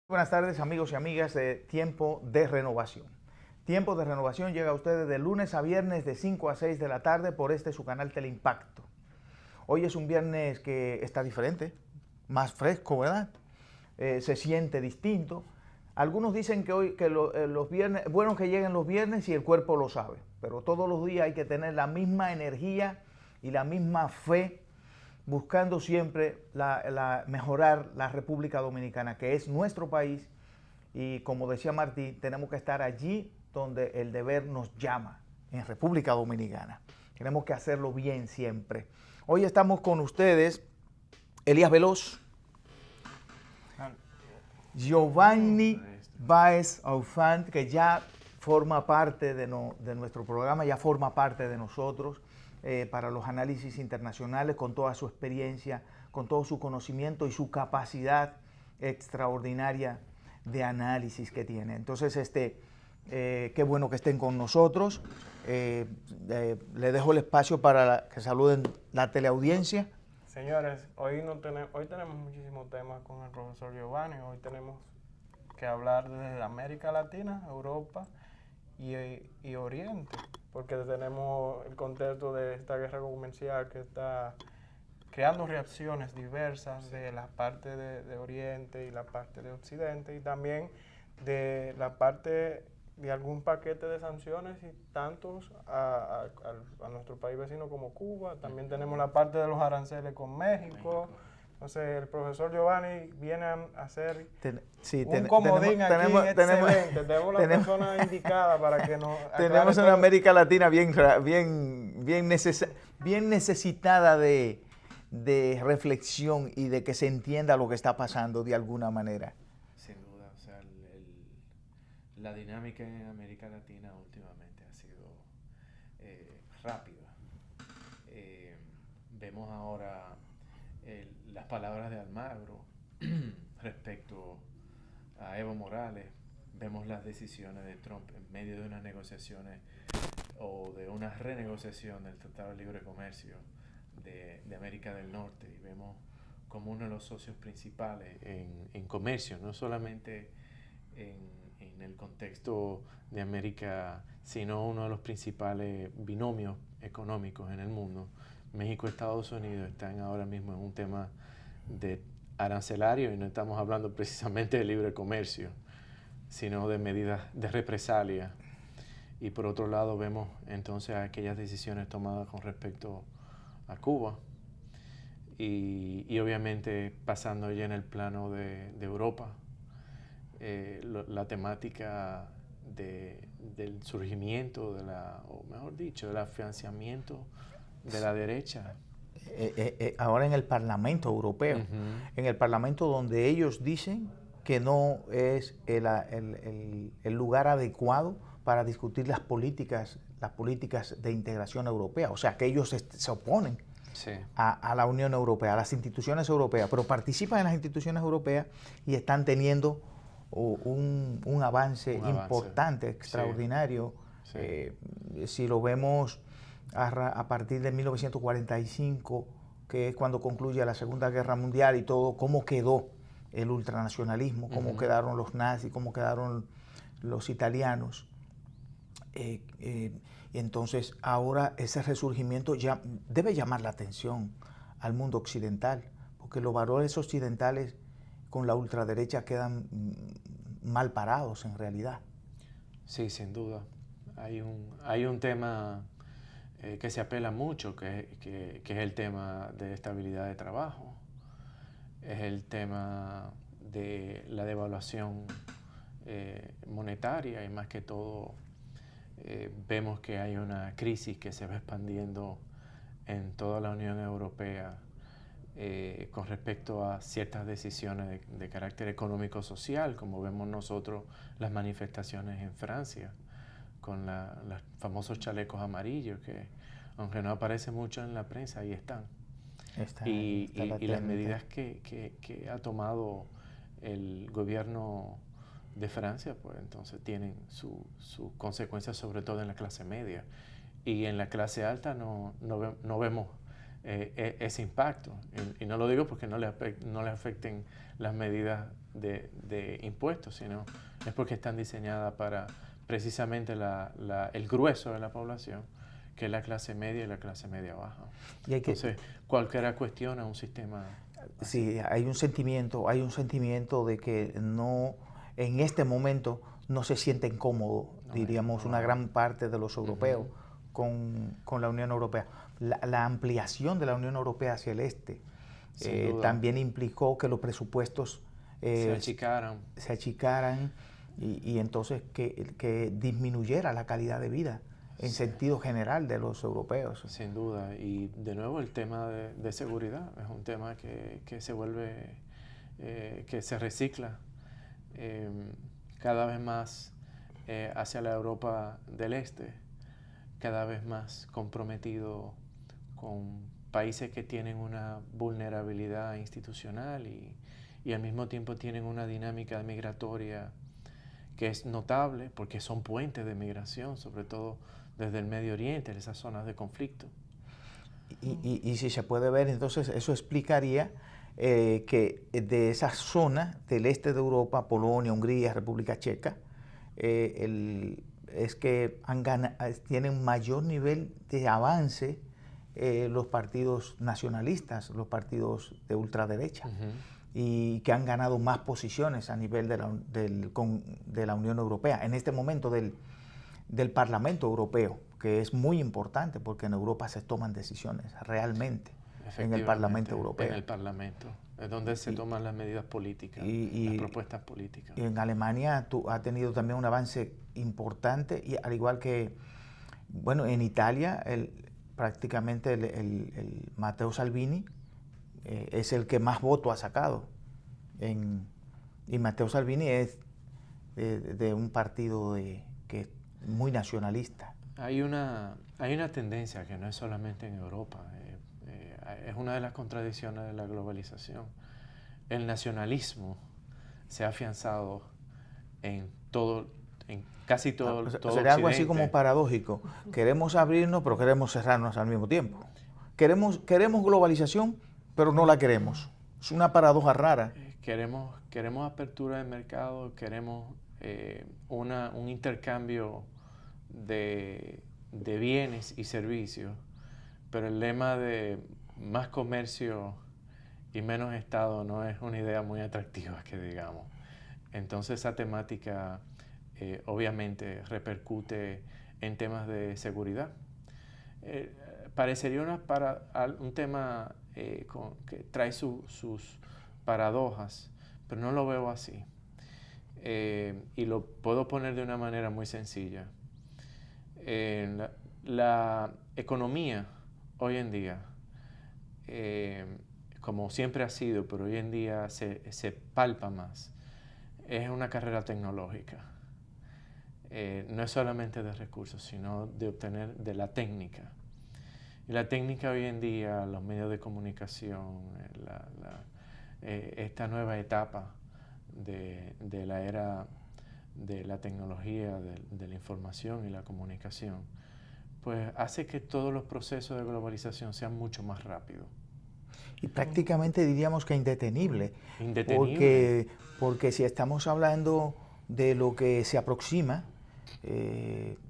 Buenas tardes, amigos y amigas de Tiempo de Renovación. Tiempo de Renovación llega a ustedes de lunes a viernes de 5 a 6 de la tarde por su canal Teleimpacto. Hoy es un viernes que está diferente, más fresco, ¿verdad? Se siente distinto. Algunos dicen que hoy los viernes, bueno que lleguen los viernes y el cuerpo lo sabe, pero todos los días hay que tener la misma energía y la misma fe, buscando siempre mejorar la República Dominicana, que es nuestro país, y como decía Martí, tenemos que estar allí donde el deber nos llama, en República Dominicana. Tenemos que hacerlo bien siempre. Hoy estamos con ustedes, Elías Veloz, Giovanni Báez Aufant, que ya forma parte de nuestro programa, ya forma parte de nosotros, para los análisis internacionales, con toda su experiencia, con todo su conocimiento y su capacidad extraordinaria de análisis que tiene. Entonces, qué bueno que estén con nosotros. Le dejo el espacio para que saluden la teleaudiencia. Señores, hoy tenemos muchísimos temas con el profesor Giovanni. Hoy tenemos que hablar desde América Latina, Europa y Oriente, porque tenemos el contexto de esta guerra comercial que está creando reacciones diversas de la parte de Oriente y la parte de Occidente, y también de la parte de algún paquete de sanciones y tantos a nuestro país vecino como Cuba. También tenemos la parte de los aranceles con México. Entonces el profesor Giovanni viene a hacer un comodín aquí excelente. Tenemos la persona indicada para que nos aclare. Tenemos una América Latina bien necesitada de reflexión y de que se entienda lo que está pasando de alguna manera. Sin duda, o sea, la dinámica en América Latina últimamente ha sido rápida. Vemos ahora las palabras de Almagro respecto a Evo Morales. Vemos las decisiones de Trump en medio de unas negociaciones o de una renegociación del Tratado de Libre Comercio de América del Norte, y vemos como uno de los socios principales en comercio, no solamente en el contexto de América, sino uno de los principales binomios económicos en el mundo. México y Estados Unidos están ahora mismo en un tema de arancelario, y no estamos hablando precisamente de libre comercio, sino de medidas de represalia. Y por otro lado vemos entonces aquellas decisiones tomadas con respecto a Cuba, y obviamente pasando ya en el plano de Europa, la temática del surgimiento o mejor dicho, del afianzamiento de la derecha. Ahora en el Parlamento Europeo, en el Parlamento, donde ellos dicen que no es el lugar adecuado para discutir las políticas de integración europea. O sea, que ellos se oponen a la Unión Europea, a las instituciones europeas, pero participan en las instituciones europeas y están teniendo un avance importante, extraordinario. Sí. Si lo vemos a partir de 1945, que es cuando concluye la Segunda Guerra Mundial, y todo, cómo quedó el ultranacionalismo, cómo quedaron los nazis, cómo quedaron los italianos. Entonces ahora ese resurgimiento ya debe llamar la atención al mundo occidental, porque los valores occidentales con la ultraderecha quedan mal parados en realidad. Sí, sin duda. Hay un tema que se apela mucho, que es el tema de estabilidad de trabajo, es el tema de la devaluación monetaria, y más que todo vemos que hay una crisis que se va expandiendo en toda la Unión Europea con respecto a ciertas decisiones de carácter económico-social, como vemos nosotros las manifestaciones en Francia con los famosos chalecos amarillos, que aunque no aparecen mucho en la prensa, ahí están. Y las medidas que ha tomado el gobierno de Francia, pues entonces tienen sus consecuencias, sobre todo en la clase media. Y en la clase alta no vemos ese impacto. Y no lo digo porque no le afecten las medidas de impuestos, sino es porque están diseñadas para precisamente el grueso de la población, que es la clase media y la clase media baja. Entonces, cualquiera cuestiona un sistema así. Sí, hay un sentimiento de que no, en este momento no se sienten cómodos, diríamos, una gran parte de los europeos con la Unión Europea. La ampliación de la Unión Europea hacia el este también implicó que los presupuestos se achicaran y entonces que disminuyera la calidad de vida en sentido general de los europeos. Sin duda. Y de nuevo el tema de seguridad es un tema que se vuelve, que se recicla cada vez más hacia la Europa del Este, cada vez más comprometido con países que tienen una vulnerabilidad institucional y al mismo tiempo tienen una dinámica migratoria que es notable porque son puentes de migración, sobre todo desde el Medio Oriente, esas zonas de conflicto. Y si se puede ver, entonces eso explicaría que de esa zona del este de Europa, Polonia, Hungría, República Checa, es que tienen mayor nivel de avance los partidos nacionalistas, los partidos de ultraderecha, y que han ganado más posiciones a nivel de la Unión Europea. En este momento del Parlamento Europeo, que es muy importante porque en Europa se toman decisiones realmente en el Parlamento Europeo. En el Parlamento, es donde se toman las medidas políticas, las propuestas políticas. Y en Alemania ha tenido también un avance importante, y al igual que, bueno, en Italia, prácticamente el Matteo Salvini es el que más votos ha sacado. Y Matteo Salvini es de un partido que es muy nacionalista. Hay una tendencia que no es solamente en Europa, es una de las contradicciones de la globalización. El nacionalismo se ha afianzado en casi todo Sería Occidente. algo así como paradójico. Queremos abrirnos, pero queremos cerrarnos al mismo tiempo. Queremos globalización, pero no la queremos. Es una paradoja rara. Queremos apertura de mercado, queremos un intercambio de bienes y servicios, pero el lema de más comercio y menos Estado no es una idea muy atractiva, que digamos. Entonces esa temática obviamente repercute en temas de seguridad. Parecería un tema que trae sus paradojas, pero no lo veo así. Y lo puedo poner de una manera muy sencilla. La economía hoy en día, como siempre ha sido, pero hoy en día se palpa más, es una carrera tecnológica. No es solamente de recursos, sino de obtener de la técnica. Y la técnica hoy en día, los medios de comunicación, esta nueva etapa de la era de la tecnología, de la información y la comunicación, pues hace que todos los procesos de globalización sean mucho más rápidos. Y prácticamente diríamos que indetenible. Porque si estamos hablando de lo que se aproxima,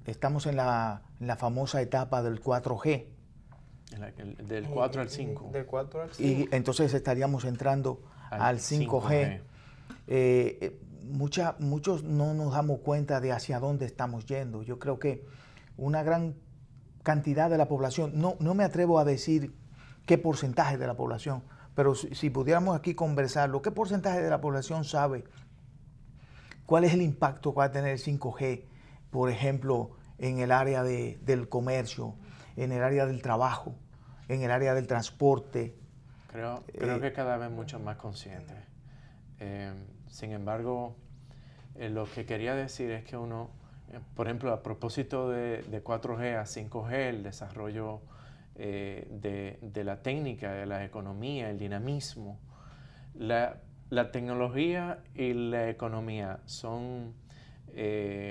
estamos en la famosa etapa del 4G. Del 4 al 5. Del 4 al 5. Y entonces estaríamos entrando al 5G. Muchos no nos damos cuenta de hacia dónde estamos yendo. Yo creo que una gran cantidad de la población, no me atrevo a decir qué porcentaje de la población, pero si pudiéramos aquí conversarlo, ¿qué porcentaje de la población sabe cuál es el impacto que va a tener el 5G, por ejemplo, en el área del comercio, en el área del trabajo, en el área del transporte? Creo que cada vez mucho más conscientes. Sin embargo, lo que quería decir es que uno, por ejemplo, a propósito de 4G a 5G, el desarrollo de la técnica, de la economía, el dinamismo, la tecnología y la economía son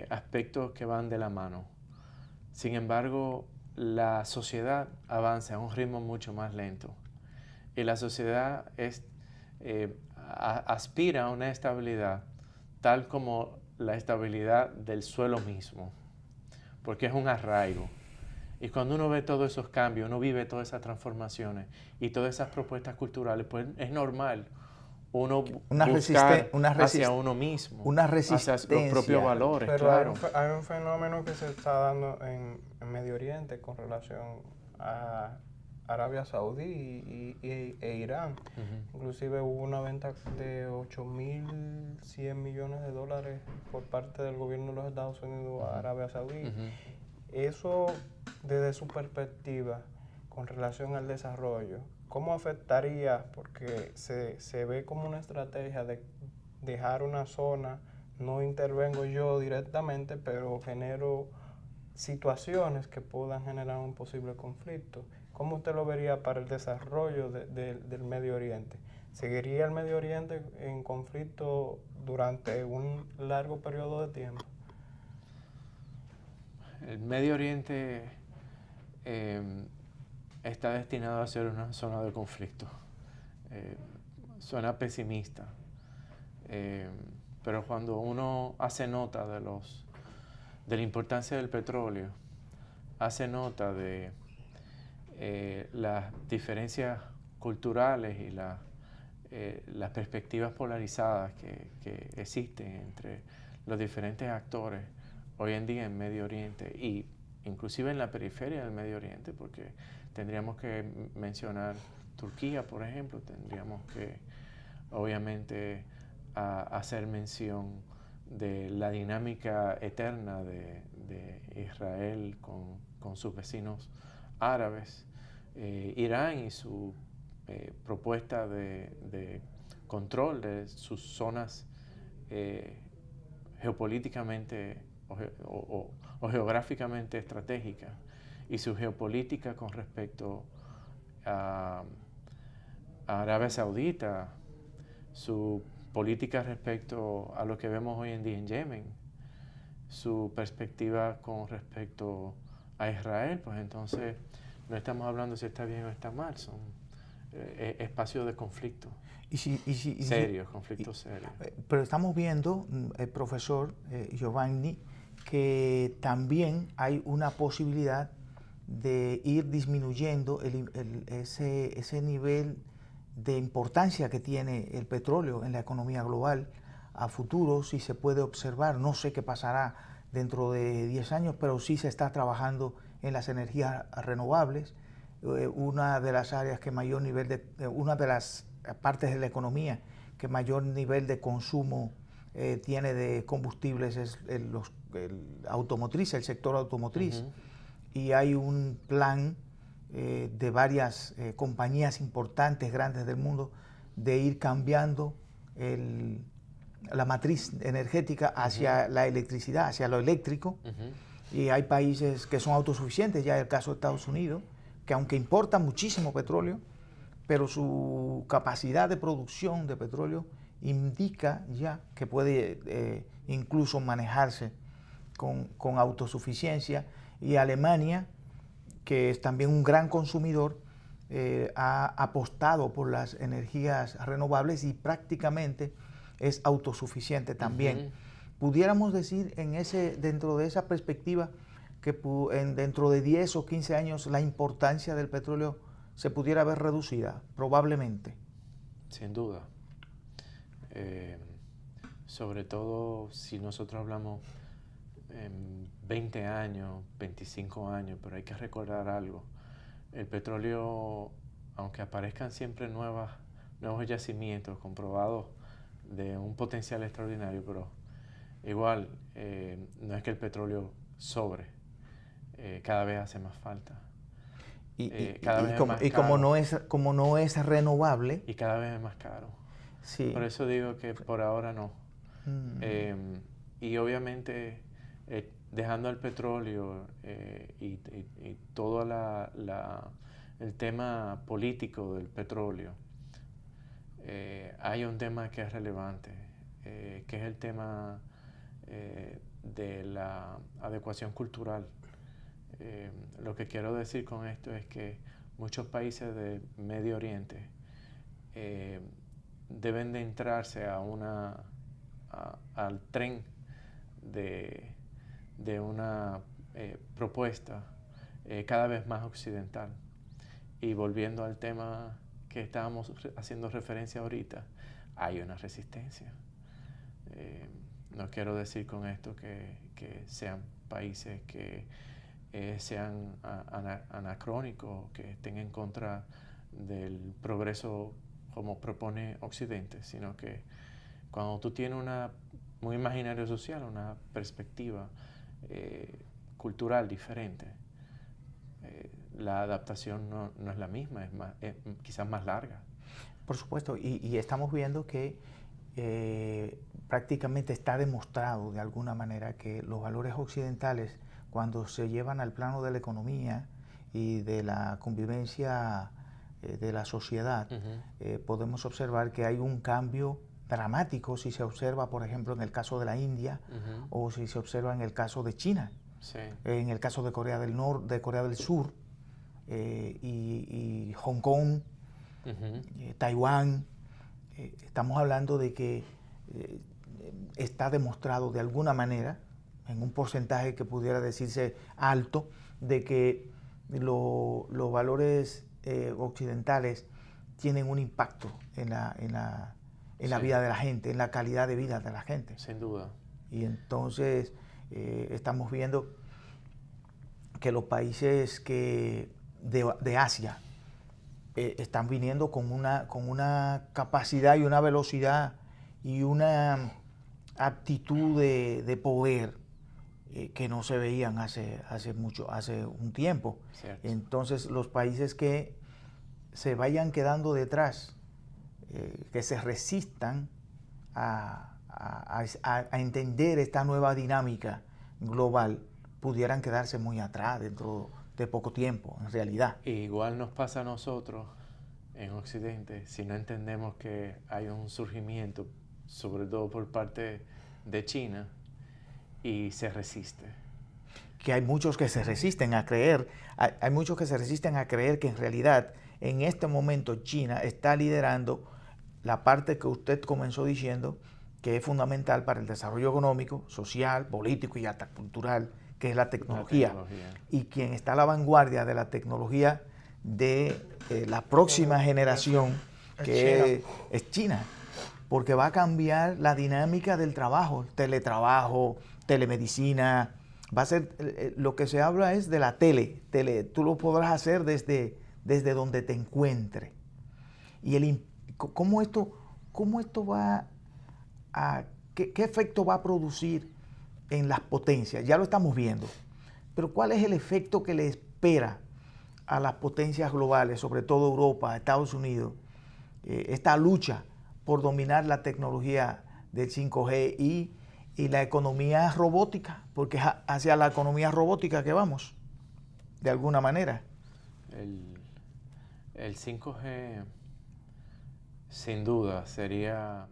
aspectos que van de la mano. Sin embargo, la sociedad avanza a un ritmo mucho más lento y la sociedad aspira a una estabilidad tal como la estabilidad del suelo mismo, porque es un arraigo. Y cuando uno ve todos esos cambios, uno vive todas esas transformaciones y todas esas propuestas culturales, pues es normal uno buscar hacia uno mismo, una hacia los propios valores. Pero claro. hay un fenómeno que se está dando en Medio Oriente con relación a Arabia Saudí e Irán. Inclusive hubo una venta de 8.100 millones de dólares por parte del gobierno de los Estados Unidos a Arabia Saudí. Eso, desde su perspectiva, con relación al desarrollo, ¿cómo afectaría? Porque se ve como una estrategia de dejar una zona, no intervengo yo directamente, pero genero situaciones que puedan generar un posible conflicto. ¿Cómo usted lo vería para el desarrollo del Medio Oriente? ¿Seguiría el Medio Oriente en conflicto durante un largo periodo de tiempo? El Medio Oriente está destinado a ser una zona de conflicto. Suena pesimista, pero cuando uno hace nota de la importancia del petróleo, hace nota de las diferencias culturales y las perspectivas polarizadas que existen entre los diferentes actores hoy en día en Medio Oriente y inclusive en la periferia del Medio Oriente, porque tendríamos que mencionar Turquía, por ejemplo, tendríamos que obviamente hacer mención de la dinámica eterna de Israel con sus vecinos árabes, Irán y su propuesta de control de sus zonas geopolíticamente o geográficamente estratégicas y su geopolítica con respecto a Arabia Saudita, su política respecto a lo que vemos hoy en día en Yemen, su perspectiva con respecto a Israel, pues entonces no estamos hablando si está bien o está mal, son espacios de conflicto. Conflictos serios. Pero estamos viendo, profesor Giovanni, que también hay una posibilidad de ir disminuyendo ese nivel de importancia que tiene el petróleo en la economía global a futuro, si se puede observar. No sé qué pasará dentro de 10 años, pero sí se está trabajando en las energías renovables. Una de las áreas que mayor nivel una de las partes de la economía que mayor nivel de consumo tiene de combustibles es el automotriz, el sector automotriz. Y hay un plan de varias compañías importantes, grandes del mundo, de ir cambiando la matriz energética hacia la electricidad, hacia lo eléctrico. Y hay países que son autosuficientes, ya es el caso de Estados Unidos, que aunque importa muchísimo petróleo, pero su capacidad de producción de petróleo indica ya que puede incluso manejarse con autosuficiencia. Y Alemania, que es también un gran consumidor, ha apostado por las energías renovables y prácticamente es autosuficiente también. Pudiéramos decir dentro de esa perspectiva que dentro de 10 o 15 años la importancia del petróleo se pudiera ver reducida, probablemente. Sin duda. Sobre todo si nosotros hablamos en 20 años, 25 años, pero hay que recordar algo. El petróleo, aunque aparezcan siempre nuevos yacimientos comprobados de un potencial extraordinario, pero igual no es que el petróleo sobre, cada vez hace más falta. Como no es renovable. Y cada vez es más caro. Sí. Por eso digo que por ahora no. Y obviamente dejando el petróleo y todo el tema político del petróleo, hay un tema que es relevante, que es el tema de la adecuación cultural Lo que quiero decir con esto es que muchos países del Medio Oriente deben de entrarse al tren de una propuesta cada vez más occidental. Y volviendo al tema que estábamos haciendo referencia ahorita, hay una resistencia. No quiero decir con esto que sean países que sean anacrónicos, que estén en contra del progreso como propone Occidente, sino que cuando tú tienes un imaginario social, una perspectiva cultural diferente, la adaptación no es la misma, es quizás más larga. Por supuesto, y estamos viendo que prácticamente está demostrado de alguna manera que los valores occidentales, cuando se llevan al plano de la economía y de la convivencia de la sociedad, podemos observar que hay un cambio dramático si se observa, por ejemplo, en el caso de la India o si se observa en el caso de China, en el caso de Corea del Norte, de Corea del Sur y Hong Kong, Taiwán. Estamos hablando de que está demostrado de alguna manera, en un porcentaje que pudiera decirse alto, de que los valores occidentales tienen un impacto en la vida de la gente, en la calidad de vida de la gente. Sin duda. Y entonces estamos viendo que los países de Asia están viniendo con una capacidad y una velocidad y una aptitud de poder que no se veían hace un tiempo. Cierto. Entonces los países que se vayan quedando detrás, que se resistan a entender esta nueva dinámica global, pudieran quedarse muy atrás dentro de poco tiempo, en realidad. Igual nos pasa a nosotros en Occidente, si no entendemos que hay un surgimiento, sobre todo por parte de China, y se resiste. Que hay muchos que se resisten a creer, hay muchos que se resisten a creer que en realidad en este momento China está liderando la parte que usted comenzó diciendo que es fundamental para el desarrollo económico, social, político y hasta cultural, que es la tecnología. Y quien está a la vanguardia de la tecnología de la próxima generación, que es China, porque va a cambiar la dinámica del trabajo, teletrabajo, telemedicina. Va a ser, lo que se habla es de la tele, tú lo podrás hacer desde donde te encuentres. Y ¿cómo esto va a, qué efecto va a producir en las potencias? Ya lo estamos viendo, pero ¿cuál es el efecto que le espera a las potencias globales, sobre todo Europa, Estados Unidos, esta lucha por dominar la tecnología del 5G y la economía robótica? Porque es hacia la economía robótica que vamos, de alguna manera. El 5G, sin duda, sería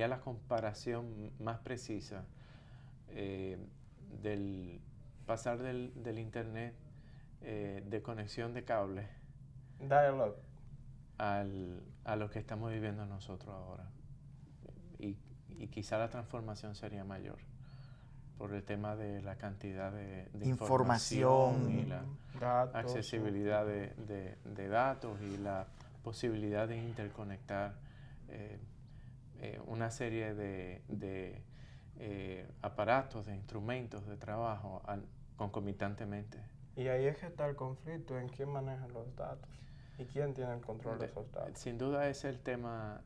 la comparación más precisa del pasar del internet de conexión de cable Dial-up a lo que estamos viviendo nosotros ahora. Y quizá la transformación sería mayor por el tema de la cantidad de información y la accesibilidad de datos y la posibilidad de interconectar una serie de aparatos, de instrumentos de trabajo concomitantemente. Y ahí es que está el conflicto en quién maneja los datos y quién tiene el control de esos datos. Sin duda ese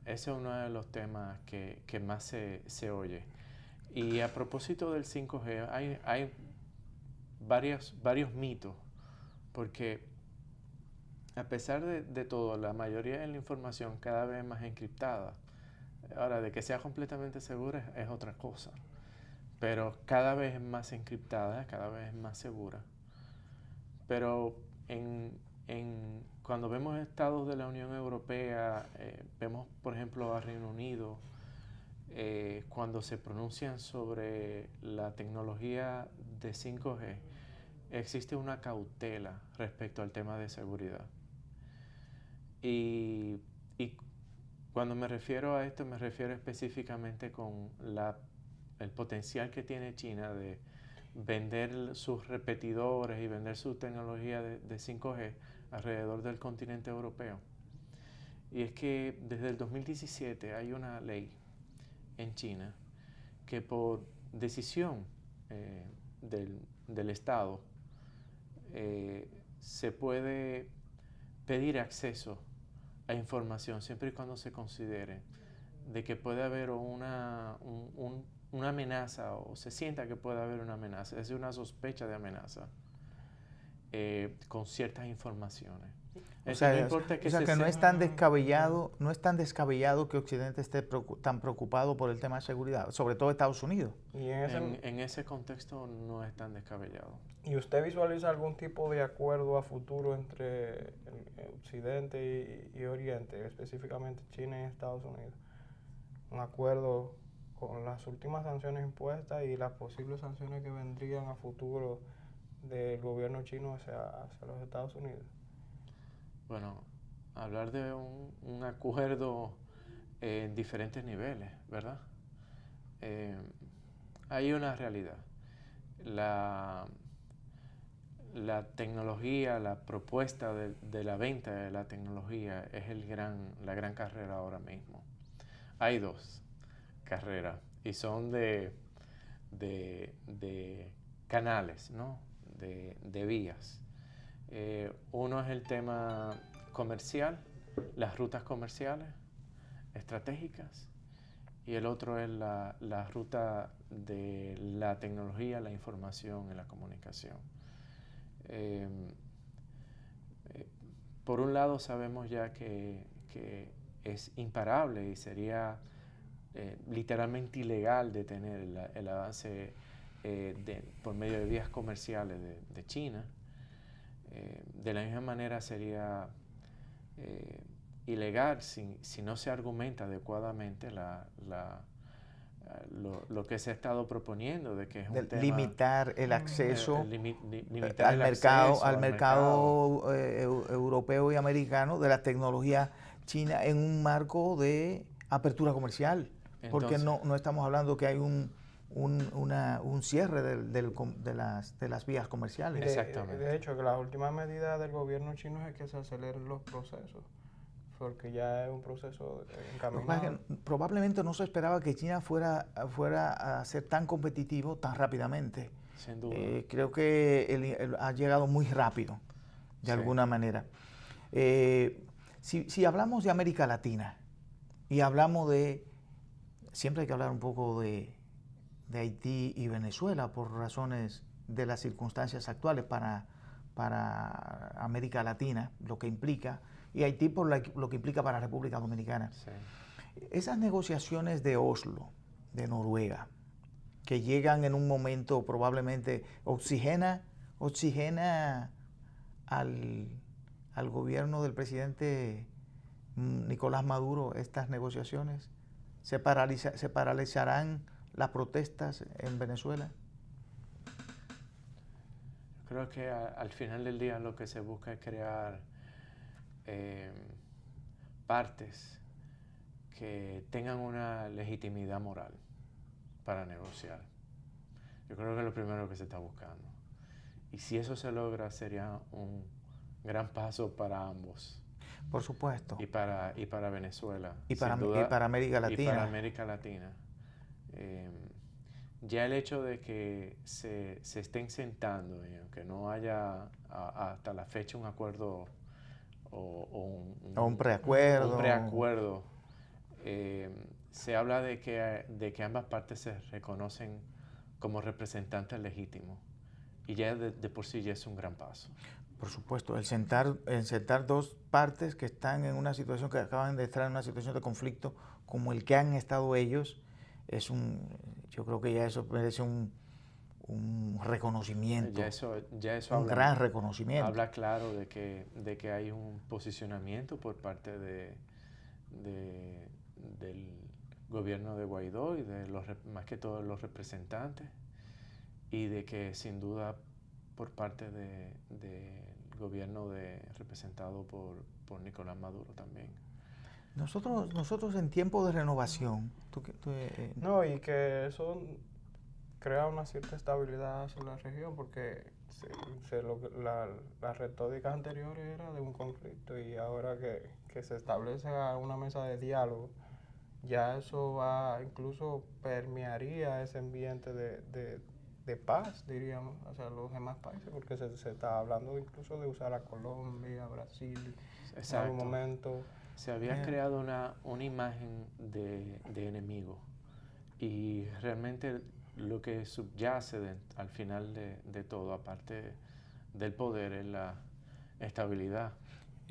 es uno de los temas que más se oye. Y a propósito del 5G, hay varios mitos, porque a pesar de todo, la mayoría de la información cada vez es más encriptada. Ahora, de que sea completamente segura es otra cosa, pero cada vez es más encriptada, cada vez es más segura. Pero cuando vemos estados de la Unión Europea, vemos por ejemplo a Reino Unido, cuando se pronuncian sobre la tecnología de 5G, existe una cautela respecto al tema de seguridad. Y cuando me refiero a esto, me refiero específicamente con el potencial que tiene China de vender sus repetidores y vender su tecnología de 5G alrededor del continente europeo. Y es que desde el 2017 hay una ley en China que por decisión del Estado se puede pedir acceso a información siempre y cuando se considere de que puede haber una amenaza o se sienta que puede haber una amenaza, es decir, una sospecha de amenaza con ciertas informaciones. O sea, no importa que no es tan descabellado que Occidente esté tan preocupado por el tema de seguridad, sobre todo Estados Unidos. Y en ese contexto no es tan descabellado. ¿Y usted visualiza algún tipo de acuerdo a futuro entre Occidente y Oriente, específicamente China y Estados Unidos? Un acuerdo con las últimas sanciones impuestas y las posibles sanciones que vendrían a futuro del gobierno chino hacia los Estados Unidos. Bueno, hablar de un acuerdo en diferentes niveles, ¿verdad? Hay una realidad. La tecnología, la propuesta de la venta de la tecnología es la gran carrera ahora mismo. Hay dos carreras y son de canales, ¿no? De vías. Uno es el tema comercial, las rutas comerciales estratégicas, y el otro es la ruta de la tecnología, la información y la comunicación. Por un lado sabemos ya que es imparable y sería literalmente ilegal detener el avance por medio de vías comerciales de China. De la misma manera sería ilegal si no se argumenta adecuadamente lo que se ha europeo proponiendo de que es un tema limitar el acceso limitar al mercado europeo y americano de la tecnología china en un marco de apertura comercial. Entonces, porque no estamos hablando que hay un cierre de las vías comerciales. Exactamente. De hecho, que la última medida del gobierno chino es que se aceleren los procesos, porque ya es un proceso encaminado. Probablemente no se esperaba que China fuera a ser tan competitivo tan rápidamente. Sin duda. Creo que ha llegado muy rápido, de alguna manera. Si hablamos de América Latina y hablamos siempre hay que hablar un poco de Haití y Venezuela por razones de las circunstancias actuales para América Latina, lo que implica, y Haití por lo que implica para la República Dominicana. Sí. Esas negociaciones de Oslo, de Noruega, que llegan en un momento probablemente oxigena al gobierno del presidente Nicolás Maduro estas negociaciones, ¿se paralizarán las protestas en Venezuela? Creo que al final del día lo que se busca es crear partes que tengan una legitimidad moral para negociar. Yo creo que es lo primero que se está buscando. Y si eso se logra, sería un gran paso para ambos. Por supuesto. Y para Venezuela. Y para América Latina. Y para América Latina. Ya el hecho de que se estén sentando, y aunque no haya hasta la fecha un acuerdo o un preacuerdo, se habla de que ambas partes se reconocen como representantes legítimos, y ya de por sí ya es un gran paso. Por supuesto, el sentar dos partes que están en una situación, que acaban de estar en una situación de conflicto como el que han estado ellos, yo creo que ya eso merece un reconocimiento. Ya eso un gran reconocimiento. Habla claro de que hay un posicionamiento por parte del gobierno de Guaidó y más que todos los representantes, y de que sin duda por parte del gobierno representado por Nicolás Maduro también. Nosotros en tiempo de renovación, No, y que eso crea una cierta estabilidad en la región, porque la retórica anterior era de un conflicto, y ahora que se establece una mesa de diálogo, ya eso incluso permearía ese ambiente de paz, diríamos, hacia los demás países, porque se está hablando incluso de usar a Colombia, Brasil, en algún momento. Se había creado una imagen de enemigo, y realmente lo que subyace al final de todo, aparte del poder, es la estabilidad.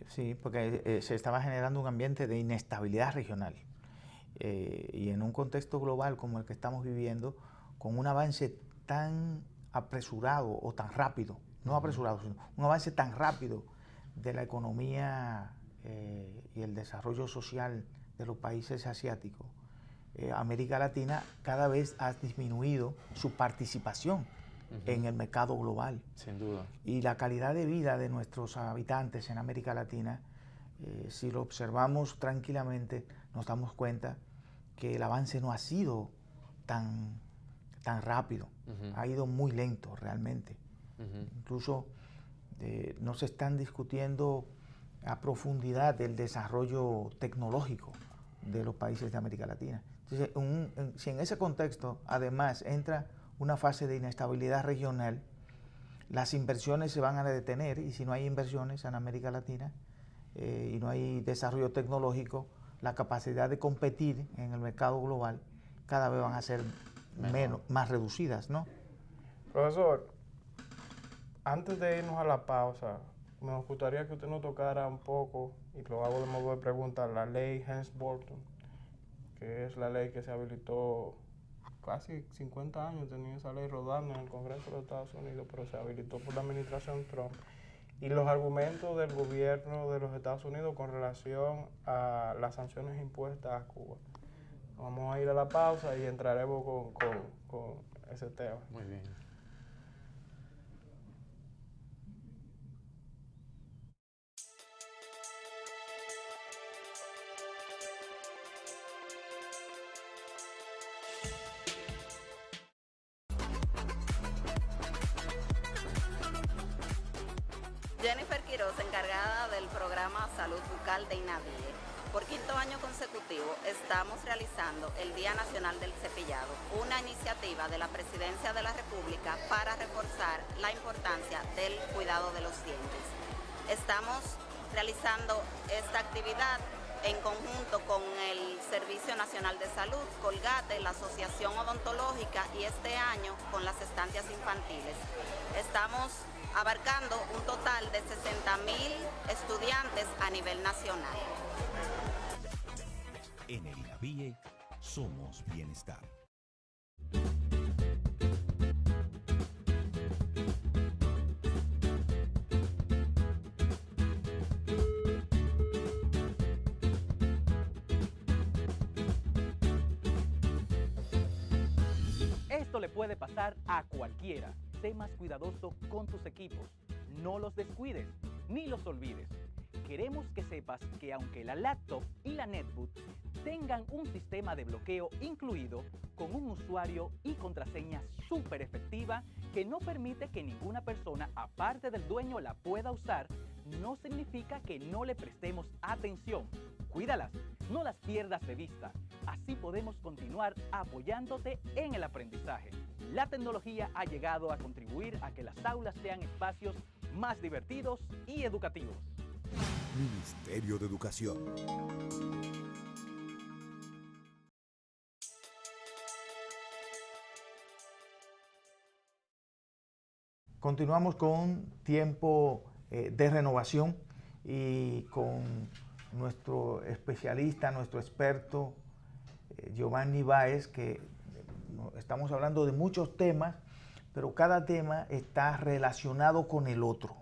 Sí, porque se estaba generando un ambiente de inestabilidad regional. Y en un contexto global como el que estamos viviendo, con un avance tan apresurado o tan rápido, no apresurado, sino un avance tan rápido de la economía y el desarrollo social de los países asiáticos, América Latina cada vez ha disminuido su participación en el mercado global. Sin duda. Y la calidad de vida de nuestros habitantes en América Latina, si lo observamos tranquilamente, nos damos cuenta que el avance no ha sido tan rápido, ha ido muy lento realmente. Incluso no se están discutiendo a profundidad el desarrollo tecnológico de los países de América Latina. Entonces, si en ese contexto además entra una fase de inestabilidad regional, las inversiones se van a detener, y si no hay inversiones en América Latina y no hay desarrollo tecnológico, la capacidad de competir en el mercado global cada vez van a ser más reducidas, ¿no? Profesor, antes de irnos a la pausa, me gustaría que usted nos tocara un poco, y lo hago de modo de pregunta, la ley Helms-Burton, que es la ley que se habilitó casi 50 años, tenía esa ley rodando en el Congreso de los Estados Unidos, pero se habilitó por la administración Trump, y los argumentos del gobierno de los Estados Unidos con relación a las sanciones impuestas a Cuba. Vamos a ir a la pausa y entraremos con ese tema. Muy bien. Jennifer Quiroz, encargada del programa Salud Bucal de INAVIE. Por quinto año consecutivo estamos realizando el Día Nacional del Cepillado, una iniciativa de la Presidencia de la República para reforzar la importancia del cuidado de los dientes. Estamos realizando esta actividad en conjunto con el Servicio Nacional de Salud, Colgate, la Asociación Odontológica, y este año con las estancias infantiles. Estamos abarcando un total de 60,000 estudiantes a nivel nacional. En el INAVIE somos bienestar. Esto le puede pasar a cualquiera. Sé más cuidadoso con tus equipos. No los descuides ni los olvides. Queremos que sepas que aunque la laptop y la netbook tengan un sistema de bloqueo incluido con un usuario y contraseña súper efectiva que no permite que ninguna persona aparte del dueño la pueda usar, no significa que no le prestemos atención. Cuídalas, no las pierdas de vista. Así podemos continuar apoyándote en el aprendizaje. La tecnología ha llegado a contribuir a que las aulas sean espacios más divertidos y educativos. Ministerio de Educación. Continuamos con tiempo de renovación y con nuestro especialista, nuestro experto, Giovanni Báez, que estamos hablando de muchos temas, pero cada tema está relacionado con el otro.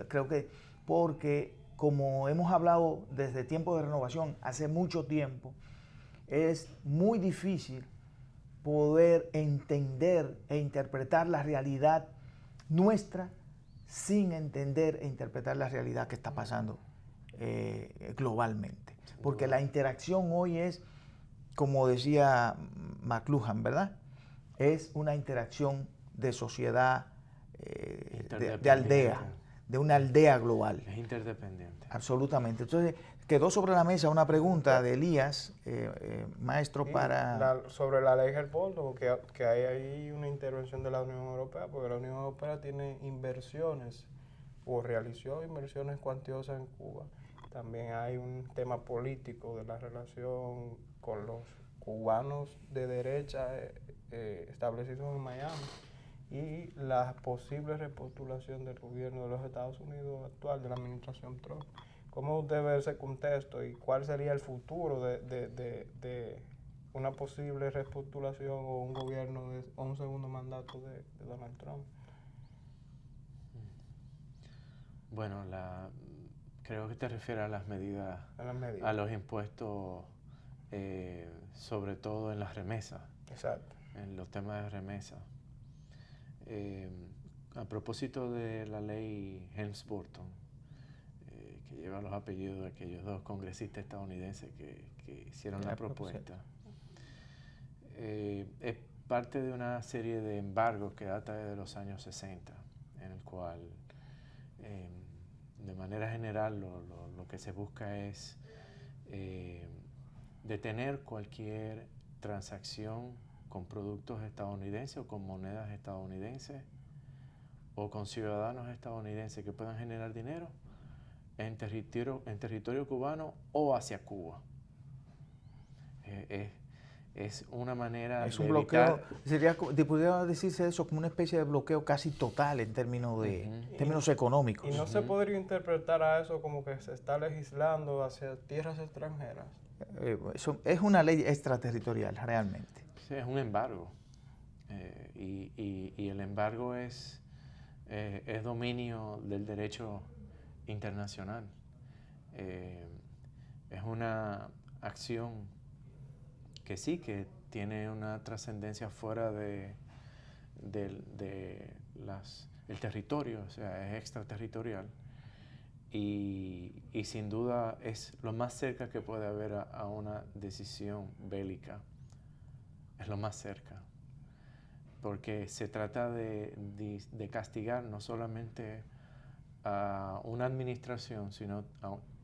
Creo que porque, como hemos hablado desde tiempo de renovación, hace mucho tiempo, es muy difícil poder entender e interpretar la realidad nuestra sin entender e interpretar la realidad que está pasando globalmente. Porque la interacción hoy es, como decía McLuhan, ¿verdad? Es una interacción de sociedad, de aldea, de una aldea global. Es interdependiente. Absolutamente. Entonces, quedó sobre la mesa una pregunta de Elías, maestro, sobre la ley Herbolton, que hay ahí una intervención de la Unión Europea, porque la Unión Europea tiene inversiones, o realizó inversiones cuantiosas en Cuba. También hay un tema político de la relación con los cubanos de derecha establecidos en Miami y la posible repostulación del gobierno de los Estados Unidos actual, de la administración Trump. ¿Cómo usted ve ese contexto y cuál sería el futuro de una posible repostulación o un gobierno o un segundo mandato de Donald Trump? Bueno, creo que te refieres a las medidas, a los impuestos, sobre todo en las remesas. Exacto. En los temas de remesas. A propósito de la ley Helms-Burton, que lleva los apellidos de aquellos dos congresistas estadounidenses que hicieron la propuesta, es parte de una serie de embargos que data desde los años 60, en el cual, de manera general, lo que se busca es detener cualquier transacción con productos estadounidenses o con monedas estadounidenses o con ciudadanos estadounidenses que puedan generar dinero en territorio cubano o hacia Cuba. Es una manera es de un bloqueo, evitar, podría decirse eso como una especie de bloqueo casi total en términos términos económicos. ¿Y no se podría interpretar a eso como que se está legislando hacia tierras extranjeras? Eso es una ley extraterritorial, realmente. Sí, es un embargo. Y el embargo es dominio del derecho internacional. Es una acción que sí, que tiene una trascendencia fuera del territorio, o sea, es extraterritorial. Y sin duda es lo más cerca que puede haber a una decisión bélica. Es lo más cerca. Porque se trata de castigar no solamente a una administración, sino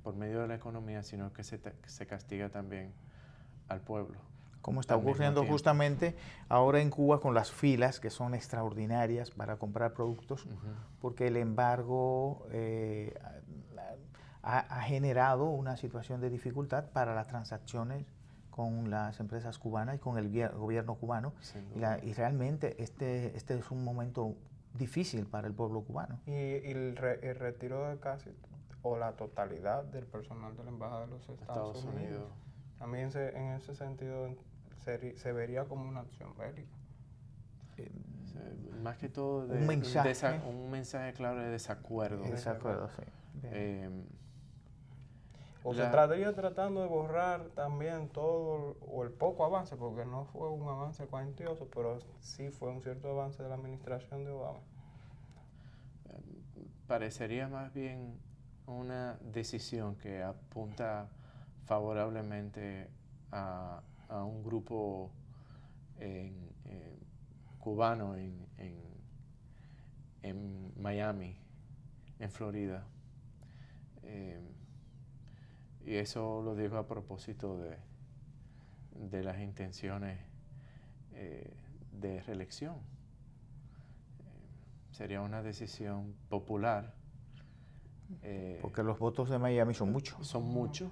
por medio de la economía, sino que se castiga también al pueblo. Como está ocurriendo justamente ahora en Cuba con las filas que son extraordinarias para comprar productos, porque el embargo ha generado una situación de dificultad para las transacciones con las empresas cubanas y con el gobierno cubano. Y realmente este es un momento difícil para el pueblo cubano. Y el retiro de casi o la totalidad del personal de la Embajada de los Estados Unidos. También en ese sentido se vería como una acción bélica. Más que todo un mensaje claro de desacuerdo. Desacuerdo, sí. O se estaría tratando de borrar también todo o el poco avance, porque no fue un avance cuantioso, pero sí fue un cierto avance de la administración de Obama. Parecería más bien una decisión que apunta favorablemente a un grupo cubano en Miami, en Florida. Y eso lo digo a propósito de las intenciones de reelección. Sería una decisión popular. Porque los votos de Miami son muchos. Son muchos.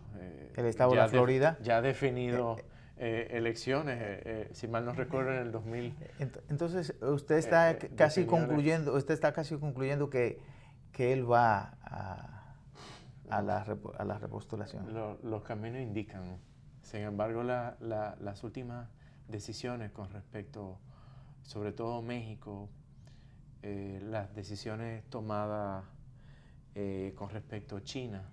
El estado de la Florida ya ha definido elecciones, si mal no recuerdo, en el 2000. Entonces, usted está casi concluyendo que él va a la repostulación. Los caminos indican. Sin embargo, las últimas decisiones con respecto, sobre todo México, las decisiones tomadas con respecto a China,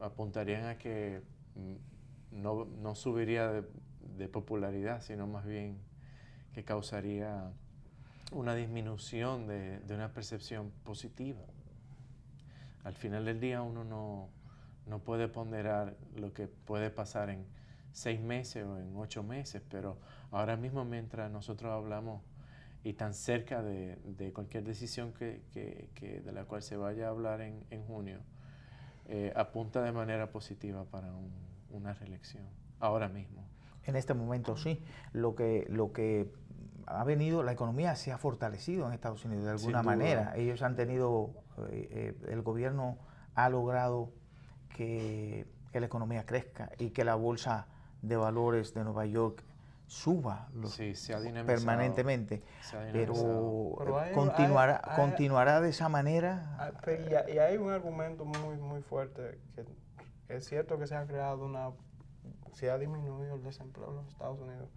apuntarían a que no subiría de popularidad, sino más bien que causaría una disminución de una percepción positiva. Al final del día uno no puede ponderar lo que puede pasar en 6 meses o en 8 meses, pero ahora mismo mientras nosotros hablamos y tan cerca de cualquier decisión de la cual se vaya a hablar en junio, apunta de manera positiva para una reelección, ahora mismo. En este momento sí. Lo que ha venido, la economía se ha fortalecido en Estados Unidos de alguna manera. Ellos han tenido, el gobierno ha logrado que la economía crezca y que la bolsa de valores de Nueva York suba se ha dinamizado, permanentemente. Pero hay, continuará de esa manera. Y hay un argumento muy fuerte, que es cierto que se ha disminuido el desempleo en los Estados Unidos,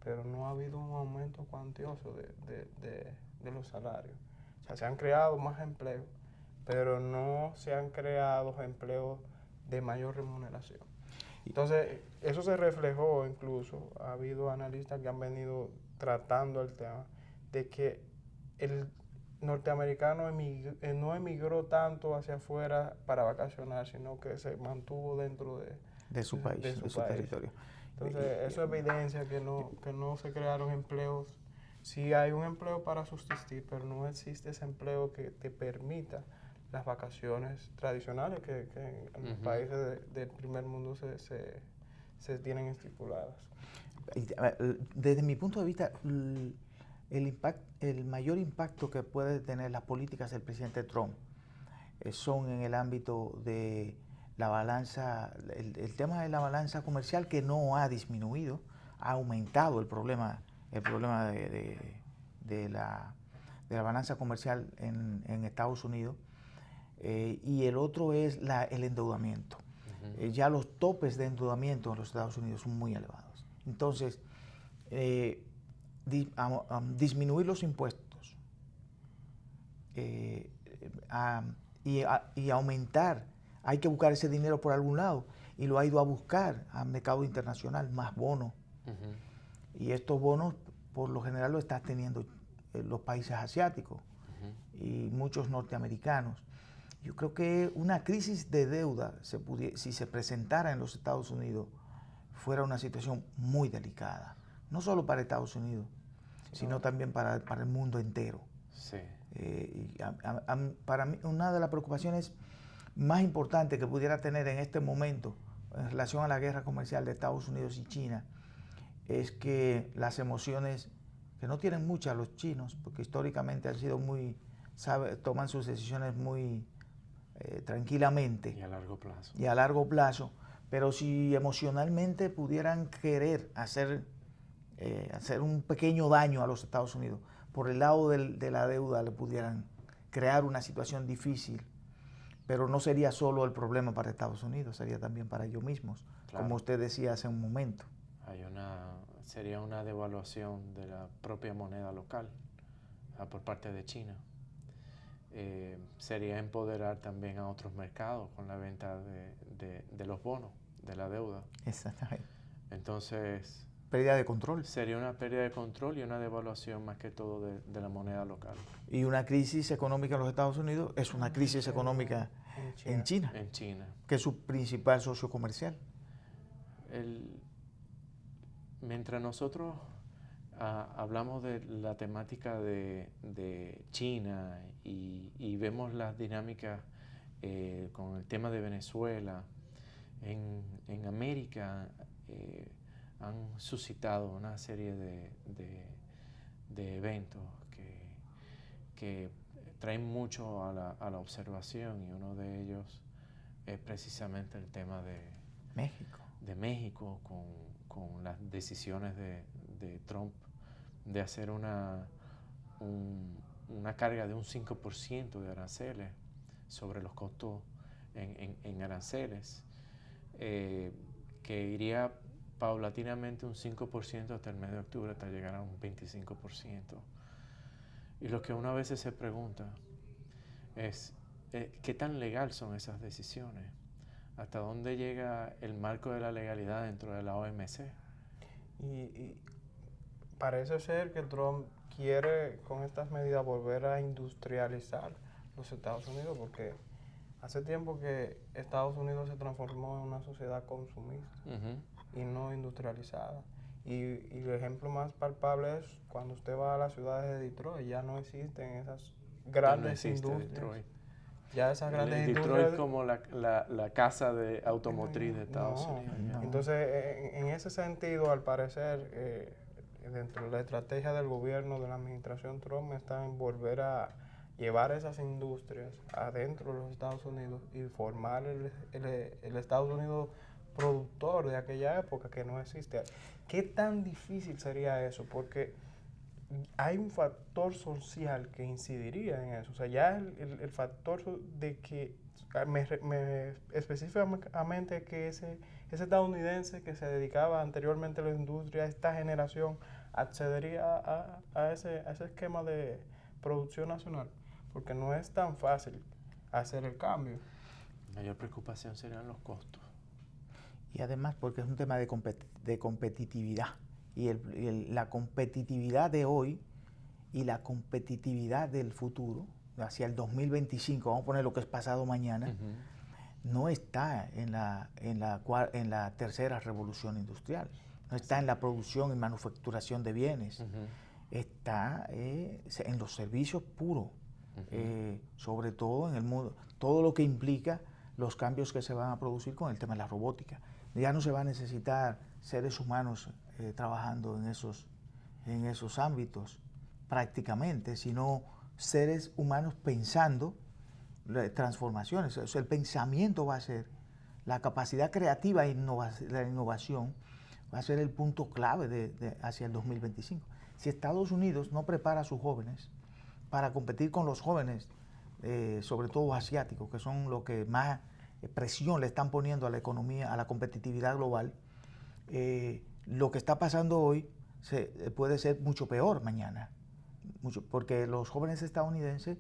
pero no ha habido un aumento cuantioso de los salarios. O sea, se han creado más empleos, pero no se han creado empleos de mayor remuneración. Entonces, eso se reflejó incluso, ha habido analistas que han venido tratando el tema de que el norteamericano no emigró tanto hacia afuera para vacacionar, sino que se mantuvo dentro de su país, de su territorio. Entonces, eso evidencia que no se crearon empleos. Sí hay un empleo para subsistir, pero no existe ese empleo que te permita las vacaciones tradicionales que en los países del primer mundo se tienen estipuladas. Desde mi punto de vista, el mayor impacto que puede tener las políticas del presidente Trump son en el ámbito de la balanza, el tema de la balanza comercial, que no ha disminuido, ha aumentado el problema de la balanza comercial en Estados Unidos. Y el otro es el endeudamiento. Ya los topes de endeudamiento en los Estados Unidos son muy elevados. Entonces, disminuir los impuestos y aumentar, hay que buscar ese dinero por algún lado, y lo ha ido a buscar al mercado internacional, más bonos. Y estos bonos, por lo general, lo están teniendo los países asiáticos y muchos norteamericanos. Yo creo que una crisis de deuda, si se presentara en los Estados Unidos, fuera una situación muy delicada. No solo para Estados Unidos, sino también para el mundo entero. Sí. Para mí, una de las preocupaciones más importantes que pudiera tener en este momento en relación a la guerra comercial de Estados Unidos y China es que las emociones, que no tienen muchas los chinos, porque históricamente han sido toman sus decisiones muy tranquilamente. Y a largo plazo. Y a largo plazo. Pero si emocionalmente pudieran querer hacer un pequeño daño a los Estados Unidos, por el lado de la deuda le pudieran crear una situación difícil, pero no sería solo el problema para Estados Unidos, sería también para ellos mismos, claro, como usted decía hace un momento. Sería una devaluación de la propia moneda local por parte de China. Sería empoderar también a otros mercados con la venta de los bonos, de la deuda. Exactamente. Entonces, pérdida de control. Sería una pérdida de control y una devaluación más que todo de la moneda local. Y una crisis económica en los Estados Unidos es una crisis económica en China. En China. Que es su principal socio comercial. Mientras nosotros hablamos de la temática de China y vemos las dinámicas con el tema de Venezuela, en América han suscitado una serie de eventos que traen mucho a la observación, y uno de ellos es precisamente el tema de México con las decisiones de Trump de hacer una carga de un 5% de aranceles sobre los costos en aranceles, que iría paulatinamente un 5% hasta el mes de octubre, hasta llegar a un 25%. Y lo que uno a veces se pregunta es ¿qué tan legal son esas decisiones? ¿Hasta dónde llega el marco de la legalidad dentro de la OMC? Y parece ser que Trump quiere con estas medidas volver a industrializar los Estados Unidos, porque hace tiempo que Estados Unidos se transformó en una sociedad consumista y no industrializada. Y el ejemplo más palpable es cuando usted va a las ciudades de Detroit, ya no existen esas grandes industrias. Detroit. Ya esas grandes Detroit industrias. como la casa de automotriz de Estados Unidos. no. Entonces, en ese sentido, al parecer, dentro de la estrategia del gobierno de la administración Trump está en volver a llevar esas industrias adentro de los Estados Unidos y formar el Estados Unidos productor de aquella época que no existe. ¿Qué tan difícil sería eso? Porque hay un factor social que incidiría en eso. O sea, ya el factor de que específicamente que ese estadounidense que se dedicaba anteriormente a la industria, esta generación, accedería a ese esquema de producción nacional. Porque no es tan fácil hacer el cambio. Mayor preocupación serían los costos. Y además porque es un tema de competitividad. Y la competitividad de hoy y la competitividad del futuro, hacia el 2025, vamos a poner lo que es pasado mañana, no está en la tercera revolución industrial, no está en la producción y manufacturación de bienes, está en los servicios puros, sobre todo en el mundo, todo lo que implica los cambios que se van a producir con el tema de la robótica. Ya no se va a necesitar seres humanos trabajando en esos ámbitos prácticamente, sino seres humanos pensando transformaciones. O sea, el pensamiento va a ser, la capacidad creativa e la innovación va a ser el punto clave hacia el 2025. Si Estados Unidos no prepara a sus jóvenes para competir con los jóvenes, sobre todo asiáticos, que son los que más presión le están poniendo a la economía, a la competitividad global, lo que está pasando hoy puede ser mucho peor mañana. Porque los jóvenes estadounidenses,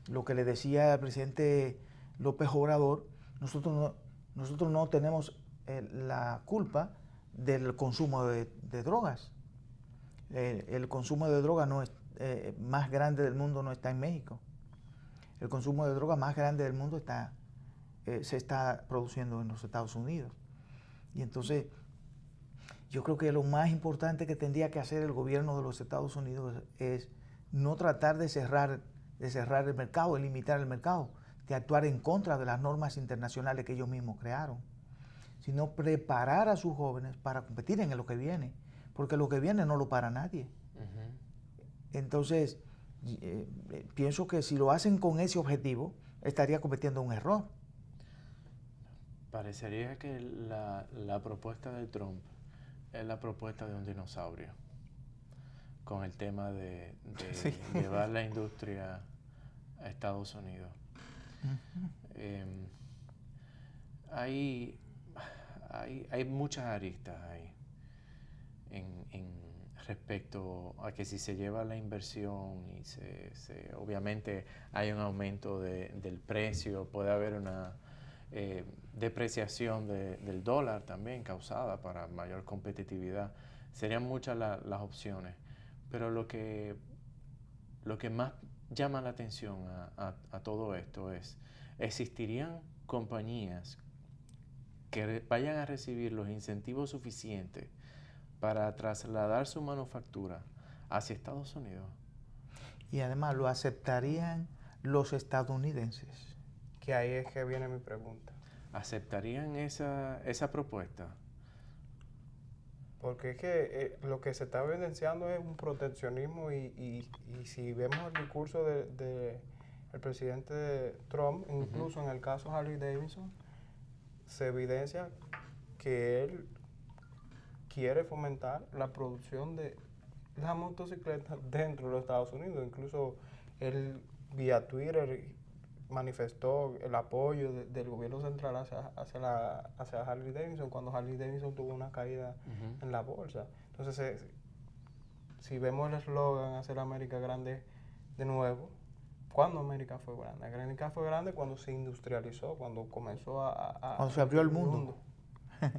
lo que le decía el presidente López Obrador, nosotros no tenemos la culpa del consumo de drogas. El consumo de drogas más grande del mundo no está en México. El consumo de drogas más grande del mundo se está produciendo en los Estados Unidos. Y entonces, yo creo que lo más importante que tendría que hacer el gobierno de los Estados Unidos es no tratar de cerrar el mercado, de limitar el mercado, de actuar en contra de las normas internacionales que ellos mismos crearon, sino preparar a sus jóvenes para competir en lo que viene, porque lo que viene no lo para nadie. Entonces, pienso que si lo hacen con ese objetivo, estaría cometiendo un error. Parecería que la propuesta de Trump es la propuesta de un dinosaurio, con el tema de Sí. llevar la industria a Estados Unidos. Hay muchas aristas ahí en respecto a que si se lleva la inversión y obviamente hay un aumento del precio, puede haber una depreciación del dólar también causada para mayor competitividad. Serían muchas las opciones, pero lo que más llama la atención a todo esto es, ¿existirían compañías que vayan a recibir los incentivos suficientes para trasladar su manufactura hacia Estados Unidos? Y además, ¿lo aceptarían los estadounidenses? Que ahí es que viene mi pregunta. ¿Aceptarían esa propuesta? Porque es que lo que se está evidenciando es un proteccionismo y si vemos el discurso del presidente Trump, incluso en el caso Harley Davidson, se evidencia que él quiere fomentar la producción de las motocicletas dentro de los Estados Unidos. Incluso él vía Twitter manifestó el apoyo del gobierno central hacia Harley Davidson cuando Harley Davidson tuvo una caída en la bolsa. Entonces, si vemos el eslogan Hacer América Grande de nuevo, ¿cuándo América fue grande? América fue grande cuando se industrializó, cuando comenzó cuando se abrió el mundo.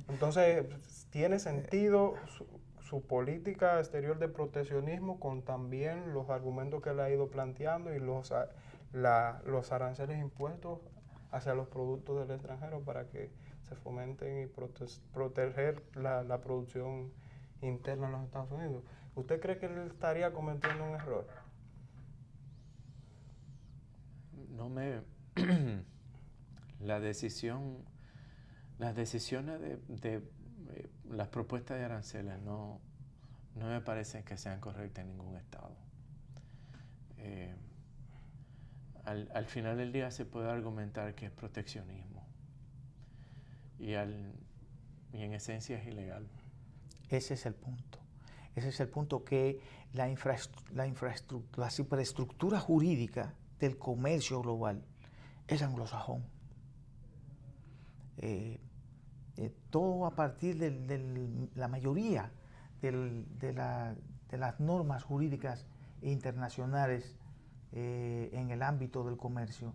Entonces, tiene sentido su política exterior de proteccionismo con también los argumentos que él ha ido planteando y los aranceles impuestos hacia los productos del extranjero para que se fomenten y proteger la producción interna en los Estados Unidos. ¿Usted cree que él estaría cometiendo un error? No me... las decisiones de las propuestas de aranceles no me parecen que sean correctas en ningún estado. Al final del día se puede argumentar que es proteccionismo y en esencia es ilegal. Ese es el punto. Ese es el punto, que la superestructura jurídica del comercio global es anglosajón. Todo a partir de la mayoría de las normas jurídicas internacionales en el ámbito del comercio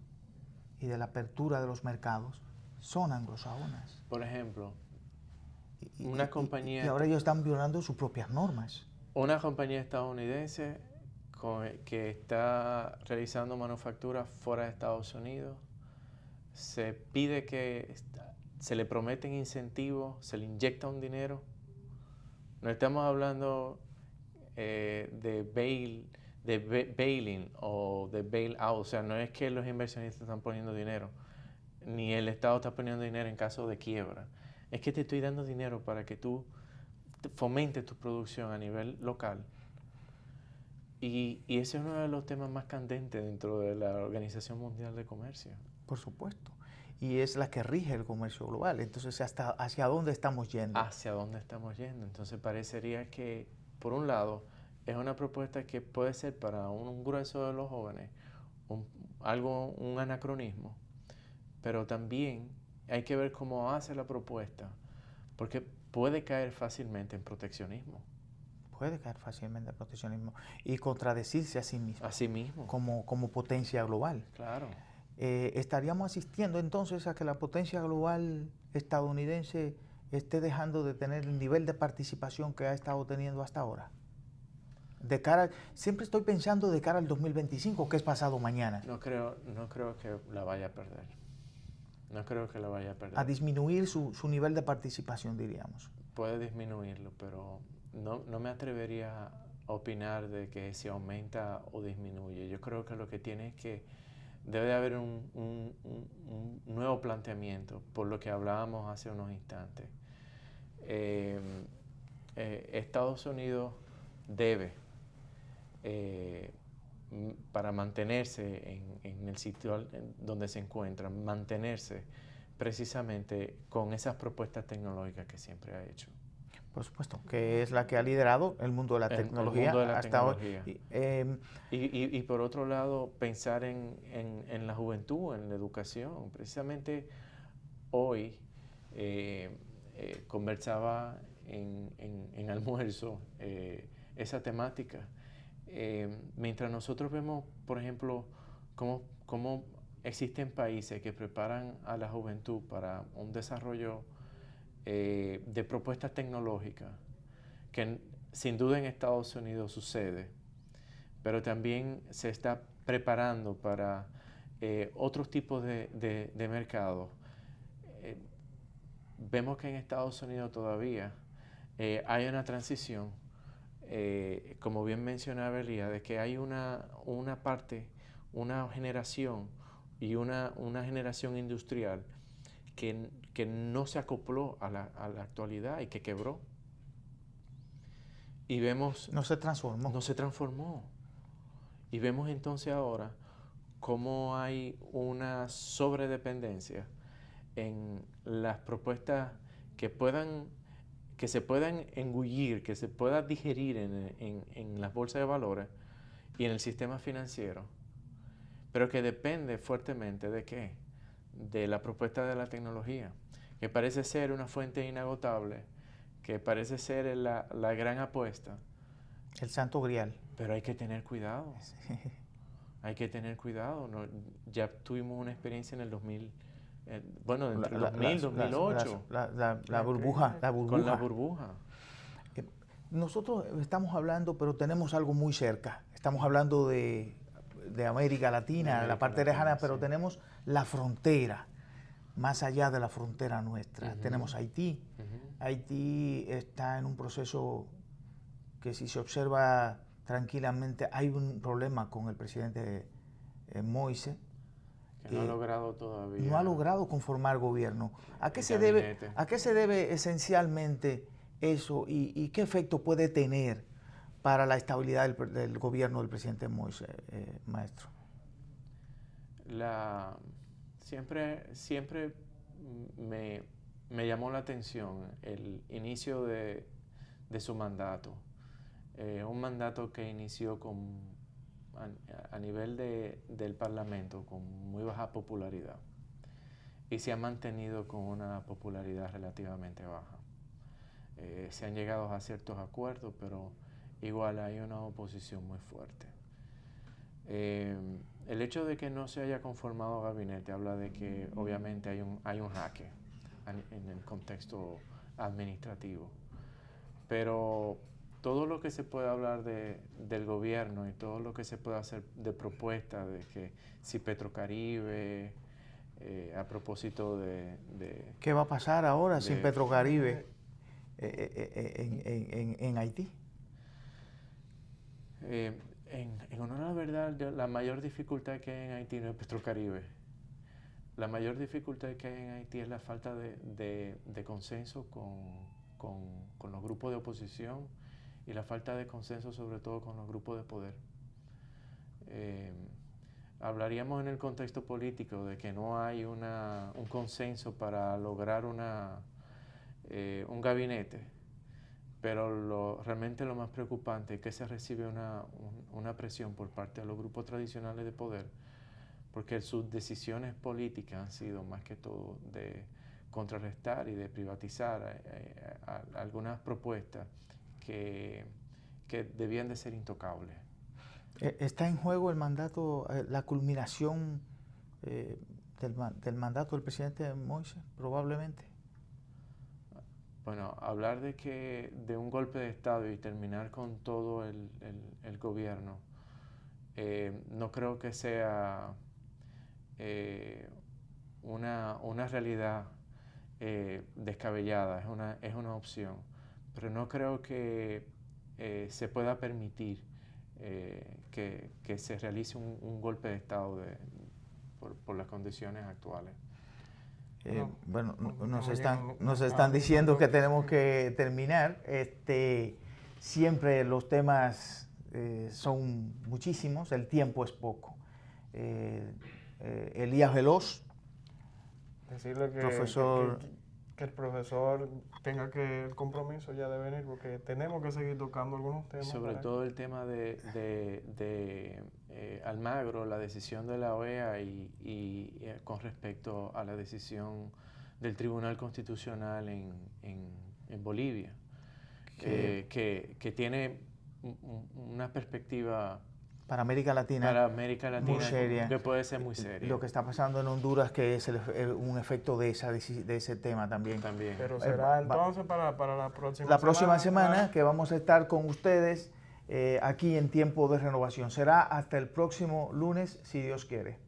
y de la apertura de los mercados son anglosajonas. Por ejemplo, una compañía... Y ahora ellos están violando sus propias normas. Una compañía estadounidense que está realizando manufactura fuera de Estados Unidos, se pide que se le prometen incentivos, se le inyecta un dinero. No estamos hablando de bailing o de bail out, o sea, no es que los inversionistas están poniendo dinero, ni el Estado está poniendo dinero en caso de quiebra. Es que te estoy dando dinero para que tú fomentes tu producción a nivel local. Y ese es uno de los temas más candentes dentro de la Organización Mundial de Comercio. Por supuesto. Y es la que rige el comercio global. Entonces, ¿hacia dónde estamos yendo? Hacia dónde estamos yendo. Entonces, parecería que, por un lado, es una propuesta que puede ser para un grueso de los jóvenes un anacronismo, pero también hay que ver cómo hace la propuesta, porque puede caer fácilmente en proteccionismo. Puede caer fácilmente en proteccionismo y contradecirse a sí mismo. A sí mismo. Como potencia global. Claro. ¿Estaríamos asistiendo entonces a que la potencia global estadounidense esté dejando de tener el nivel de participación que ha estado teniendo hasta ahora? Siempre estoy pensando de cara al 2025, que es pasado mañana. No creo que la vaya a perder. No creo que la vaya a perder. A disminuir su nivel de participación, diríamos. Puede disminuirlo, pero no me atrevería a opinar de que si aumenta o disminuye. Yo creo que lo que tiene es que debe de haber un nuevo planteamiento, por lo que hablábamos hace unos instantes. Estados Unidos debe, para mantenerse en el sitio donde se encuentra, mantenerse precisamente con esas propuestas tecnológicas que siempre ha hecho. Por supuesto, que es la que ha liderado el mundo de la tecnología hasta hoy. Y por otro lado, pensar en la juventud, en la educación. Precisamente hoy conversaba en almuerzo esa temática. Mientras nosotros vemos, por ejemplo, cómo existen países que preparan a la juventud para un desarrollo de propuestas tecnológicas, que sin duda en Estados Unidos sucede, pero también se está preparando para otros tipos de mercados. Vemos que en Estados Unidos todavía hay una transición, como bien mencionaba Elías, de que hay una parte, una generación y una generación industrial que no se acopló a la actualidad y que quebró. Y vemos... No se transformó. No se transformó. Y vemos entonces ahora cómo hay una sobredependencia en las propuestas que se puedan engullir, que se pueda digerir en las bolsas de valores y en el sistema financiero, pero que depende fuertemente ¿de qué? De la propuesta de la tecnología, que parece ser una fuente inagotable, que parece ser la gran apuesta. El santo grial. Pero hay que tener cuidado. Sí. Hay que tener cuidado. ¿No? Ya tuvimos una experiencia en el 2000, entre el 2000 y 2008. La burbuja. Con la burbuja. Nosotros estamos hablando, pero tenemos algo muy cerca. Estamos hablando de América Latina, de la parte lejana, pero sí. tenemos la frontera, más allá de la frontera nuestra. Tenemos Haití. Haití está en un proceso que, si se observa tranquilamente, hay un problema con el presidente Moise. Que no ha logrado todavía. No ha logrado conformar gobierno. ¿A qué gabinete. ¿A qué se debe esencialmente eso y qué efecto puede tener para la estabilidad del gobierno del presidente Moise, maestro? Siempre me llamó la atención el inicio de su mandato. Un mandato que inició a nivel del Parlamento con muy baja popularidad y se ha mantenido con una popularidad relativamente baja. Se han llegado a ciertos acuerdos, pero igual hay una oposición muy fuerte. El hecho de que no se haya conformado gabinete habla de que obviamente hay un jaque en el contexto administrativo, pero todo lo que se puede hablar del gobierno y todo lo que se puede hacer de propuestas, de que si Petrocaribe, a propósito de... ¿Qué va a pasar ahora sin Petrocaribe en Haití? En honor a la verdad, la mayor dificultad que hay en Haití no es Petrocaribe. La mayor dificultad que hay en Haití es la falta de consenso con los grupos de oposición y la falta de consenso sobre todo con los grupos de poder. Hablaríamos en el contexto político de que no hay un consenso para lograr un gabinete, pero realmente lo más preocupante es que se recibe una presión por parte de los grupos tradicionales de poder, porque sus decisiones políticas han sido más que todo de contrarrestar y de privatizar algunas propuestas que debían de ser intocables. ¿Está en juego el mandato, la culminación del mandato del presidente Moise, probablemente? Bueno, hablar de un golpe de Estado y terminar con todo el gobierno, no creo que sea una realidad descabellada, es una opción, pero no creo que se pueda permitir que se realice un golpe de Estado por las condiciones actuales. Bueno, nos están diciendo que tenemos que terminar. Siempre los temas son muchísimos, el tiempo es poco. Elías Veloz, decirle profesor, que el profesor tenga el compromiso ya de venir, porque tenemos que seguir tocando algunos temas. Sobre todo el tema de Almagro, la decisión de la OEA y con respecto a la decisión del Tribunal Constitucional en Bolivia, que tiene una perspectiva para América Latina muy seria, que puede ser muy seria. Lo que está pasando en Honduras, que es un efecto de ese tema también. Pero será entonces para la próxima semana que vamos a estar con ustedes aquí en Tiempo de Renovación. Será hasta el próximo lunes, si Dios quiere.